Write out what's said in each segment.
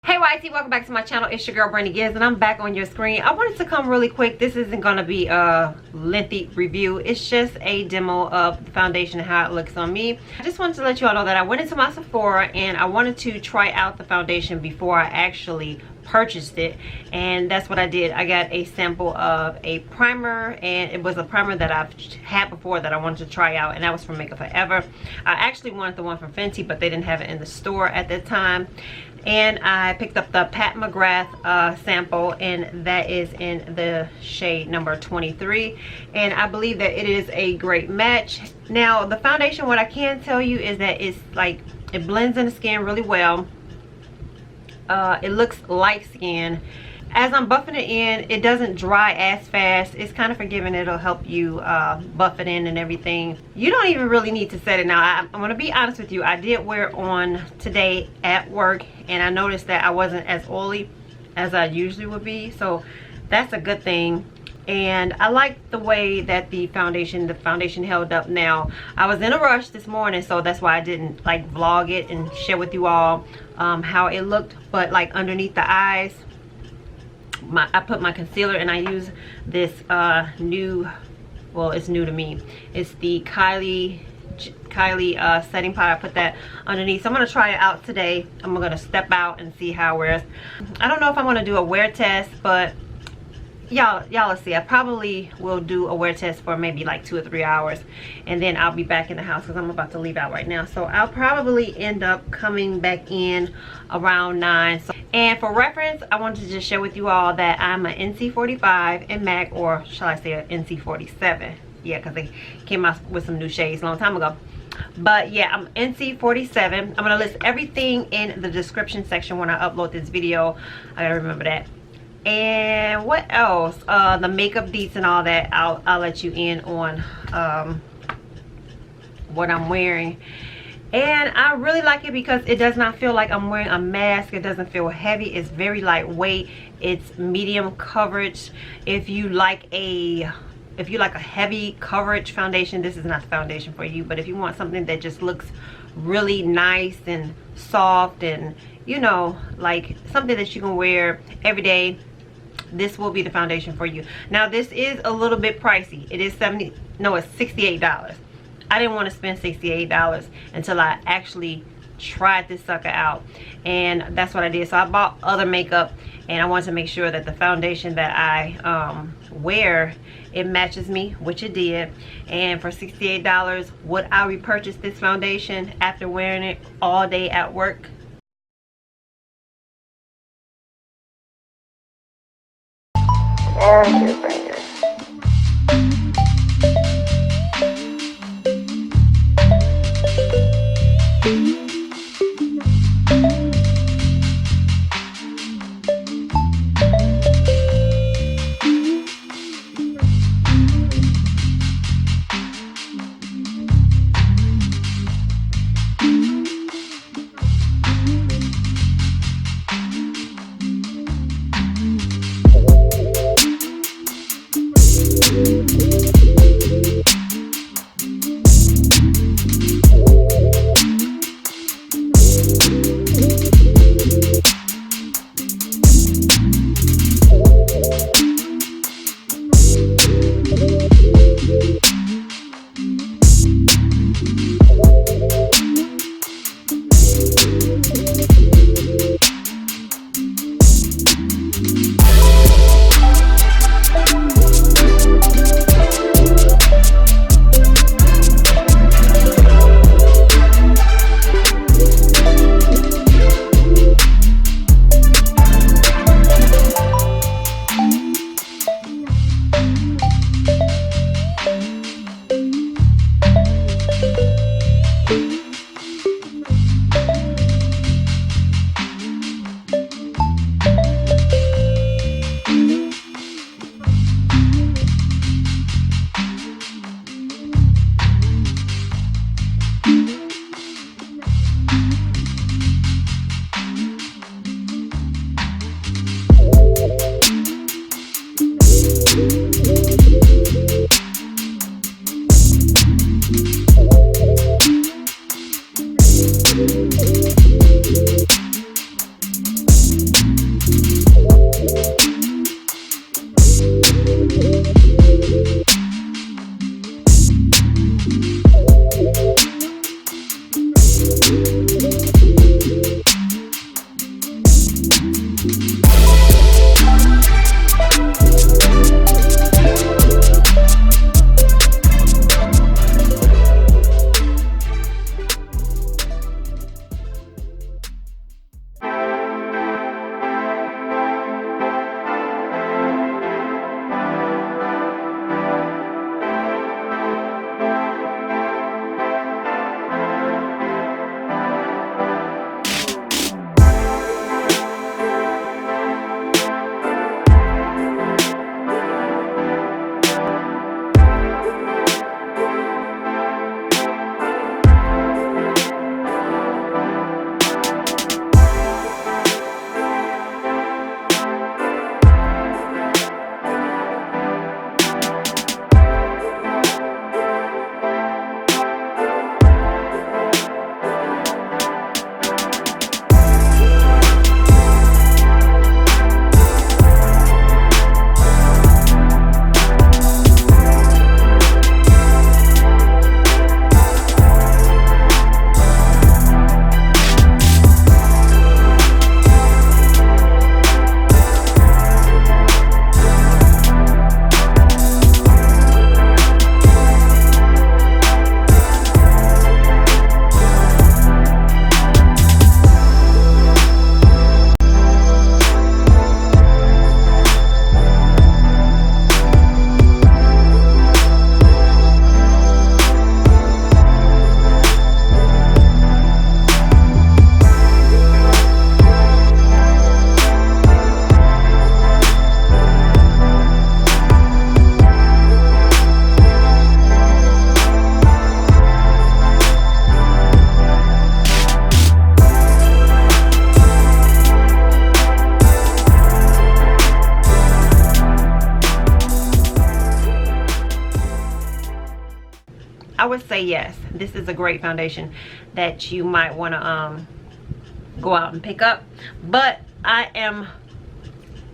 Hey YT, welcome back to my channel. It's your girl Brandy Gibbs and I'm back on your screen. I wanted to come really quick. This isn't going to be a lengthy review. It's just a demo of the foundation and how it looks on me. I just wanted to let you all know that I went into my Sephora and I wanted to try out the foundation before I actually purchased it, and that's what I did. I got a sample of a primer, and it was a primer that I've had before that I wanted to try out, and that was from Makeup Forever. I actually wanted the one from Fenty, but they didn't have it in the store at that time. And I picked up the Pat McGrath sample, and that is in the shade number 23, and I believe that it is a great match. Now the foundation, what I can tell you is that it's like it blends in the skin really well. It looks light skin. As I'm buffing it in, it doesn't dry as fast. It's kind of forgiving. It'll help you buff it in and everything. You don't even really need to set it. Now I'm gonna be honest with you, I did wear it on today at work, and I noticed that I wasn't as oily as I usually would be, so that's a good thing. And I like the way that the foundation held up. Now I was in a rush this morning, so that's why I didn't like vlog it and share with you all how it looked. But like underneath the eyes, I put my concealer, and I use this new, well, it's new to me, it's the Kylie Setting powder. I put that underneath, so I'm going to try it out today. I'm going to step out and see how it wears. I don't know if I'm going to do a wear test, but y'all will see. I probably will do a wear test for maybe like 2 or 3 hours, and then I'll be back in the house because I'm about to leave out right now. So I'll probably end up coming back in around 9. So, and for reference, I wanted to just share with you all that I'm an NC45 in MAC, or shall I say an NC47. Yeah, because they came out with some new shades a long time ago. But yeah, I'm NC47. I'm going to list everything in the description section when I upload this video. I gotta remember that. And what else? The makeup deets and all that, I'll let you in on what I'm wearing. And I really like it because it does not feel like I'm wearing a mask. It doesn't feel heavy. It's very lightweight. It's medium coverage. If you like a heavy coverage foundation, this is not the foundation for you. But if you want something that just looks really nice and soft, and you know, like something that you can wear every day, this will be the foundation for you. Now this is a little bit pricey. It is it's $68. I didn't want to spend $68 until I actually tried this sucker out, and that's what I did. So I bought other makeup, and I wanted to make sure that the foundation that I wear, it matches me, which it did. And for $68, would I repurchase this foundation after wearing it all day at work? say yes, this is a great foundation that you might want to go out and pick up. But I am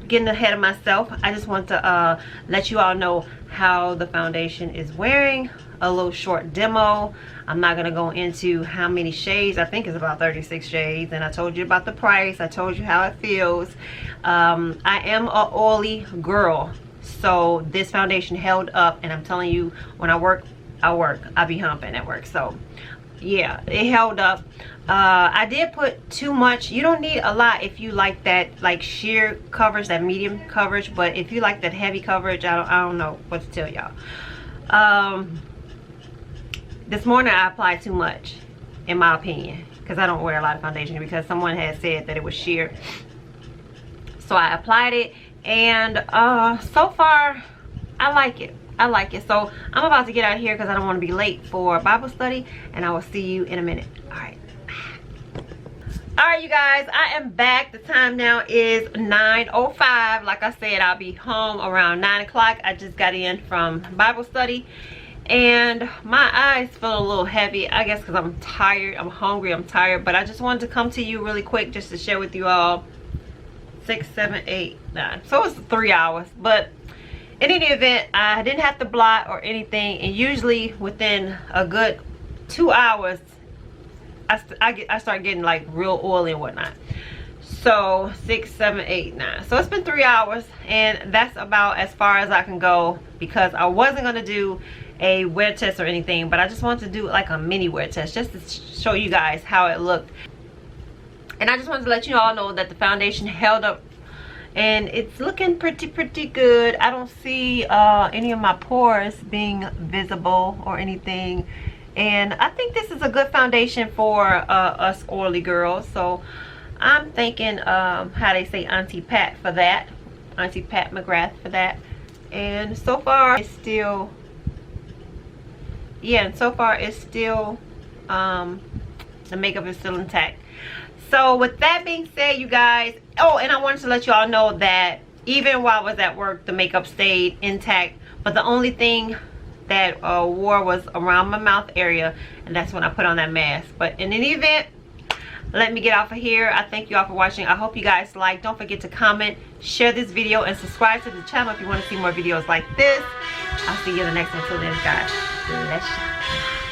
getting ahead of myself. I just want to let you all know how the foundation is wearing. A little short demo. I'm not gonna go into how many shades. I think it's about 36 shades, and I told you about the price. I told you how it feels. I am a oily girl, so this foundation held up, and I'm telling you, when I work, I be humping at work. So yeah, it held up. I did put too much. You don't need a lot if you like that like sheer coverage, that medium coverage, but if you like that heavy coverage, I don't know what to tell y'all. This morning I applied too much, in my opinion, because I don't wear a lot of foundation, because someone had said that it was sheer. So I applied it, and so far I like it. I like it. So I'm about to get out of here because I don't want to be late for Bible study, and I will see you in a minute. Alright you guys, I am back. The time now is 9:05. Like I said, I'll be home around 9 o'clock. I just got in from Bible study, and my eyes feel a little heavy, I guess because I'm tired. I'm hungry, I'm tired, but I just wanted to come to you really quick just to share with you all. 6, 7, 8, 9, so it's 3 hours. But in any event, I didn't have to blot or anything, and usually within a good 2 hours I start getting like real oily and whatnot. So 6, 7, 8, 9, so it's been 3 hours, and that's about as far as I can go, because I wasn't going to do a wear test or anything, but I just wanted to do like a mini wear test just to show you guys how it looked. And I just wanted to let you all know that the foundation held up, and it's looking pretty good. I don't see any of my pores being visible or anything, and I think this is a good foundation for us oily girls. So I'm thinking how they say Auntie Pat for that, Auntie Pat McGrath for that. And so far it's still, yeah, and so far it's still the makeup is still intact. So with that being said, you guys, oh, and I wanted to let you all know that even while I was at work, the makeup stayed intact, but the only thing that wore was around my mouth area, and that's when I put on that mask. But in any event, let me get off of here. I thank you all for watching. I hope you guys like. Don't forget to comment, share this video, and subscribe to the channel if you want to see more videos like this. I'll see you in the next one. Until then, guys, let's shop.